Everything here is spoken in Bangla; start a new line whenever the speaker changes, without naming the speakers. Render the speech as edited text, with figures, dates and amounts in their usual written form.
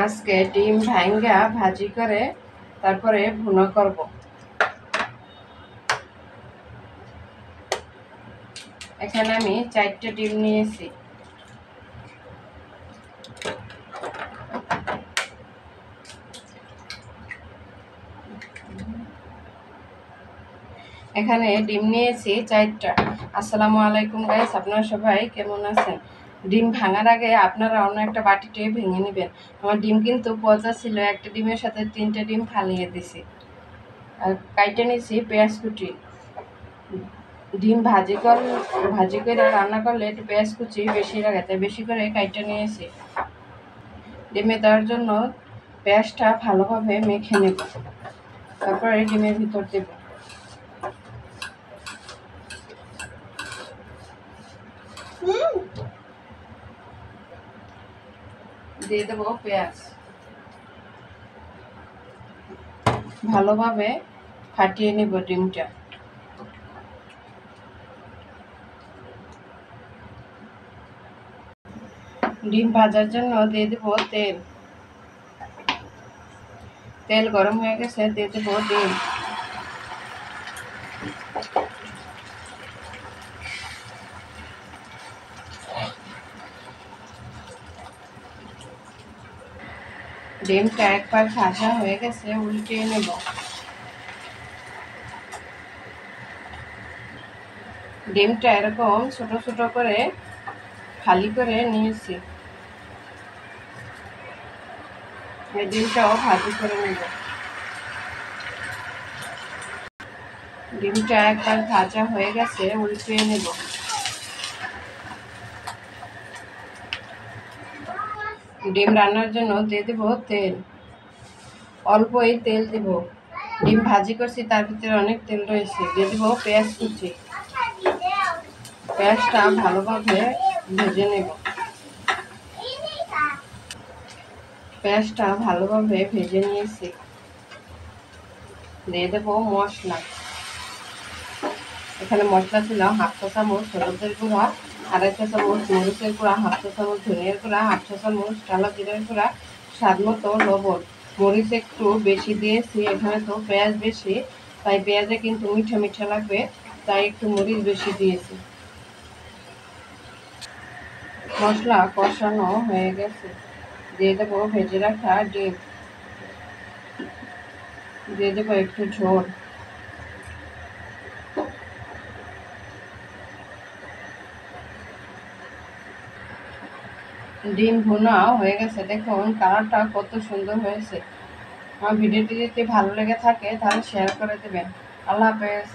আজকে ডিম ভাঙ্গা ভাজি করে তারপরে ভুনা করব। এখানে আমি 4টে ডিম নিয়েছি। এখানে ডিম নিয়েছি 4টা। আসসালামু আলাইকুম গাইস, আপনারা সবাই কেমন আছেন? ডিম ভাঙার আগে আপনারা অন্য একটা বাটিতে ভেঙে নেবেন। আমার ডিম কিন্তু পচা ছিল, একটা ডিমের সাথে 3টে ডিম ফালিয়ে দিছি। আর কাইটে নিয়েছি পেঁয়াজ কুচি। ডিম ভাজি করে রান্না করলে একটু পেঁয়াজ কুচি বেশি লাগে, তাই বেশি করে কাইটে নিয়েছি। ডিমে দেওয়ার জন্য পেঁয়াজটা ভালোভাবে মেখে নেব, তারপরে ডিমের ভিতর দেব। দিয়ে দেবো পেঁয়াজ, ভালোভাবে ফাটিয়ে নেব ডিমটা। ডিম ভাজার জন্য দিয়ে দেবো তেল। তেল গরম হয়ে গেছে, দিয়ে দেবো ডিম। ডিমটা একবার ভাজা হয়ে গেছে, উল্টিয়ে নেব। ডিমটা এরকম ছোট ছোট করে খালি করে নিয়েছি। এই ডিমটাও ভাজি করে নেব। ডিমটা একবার ভাজা হয়ে গেছে, উল্টিয়ে নেব। ডিম রান্নার জন্য দিয়ে দেবো তেল, অল্পই তেল দেব। ডিম ভাজি করছি, তার ভিতরে অনেক তেল রয়েছে। দিয়ে দেবো পেঁয়াজ কুচি। পেঁয়াজটা ভালোভাবে ভেজে নেব। পেঁয়াজটা ভালোভাবে ভেজে নিয়েছি। দিয়ে দেবো মশলা। এখানে মশলা ছিল 1/2 চা চামচ হলুদের গুঁড়া, 2.5 চা চামচ মরিচের গুঁড়া, 1/2 চা চামচ ধনিয়ার গুঁড়া, 1/2 চা চামচ কালো জিরার গুঁড়া, স্বাদ মতো লবণ। মরিচ একটু বেশি দিয়েছি, এখানে তো পেঁয়াজ বেশি, তাই পেঁয়াজে কিন্তু মিঠা মিঠা লাগবে, তাই একটু মরিচ বেশি দিয়েছি। মশলা কষানো হয়ে গেছে, দিয়ে দেবো ভেজে রাখা ডিম। দিয়ে দেবো একটু ঝোল। ডিম ভুনা হয়ে গেছে, দেখুন কালারটা কত সুন্দর হয়েছে। আমার ভিডিওটি যদি ভালো লেগে থাকে তাহলে শেয়ার করে দেবেন। আল্লাহ হাফেজ।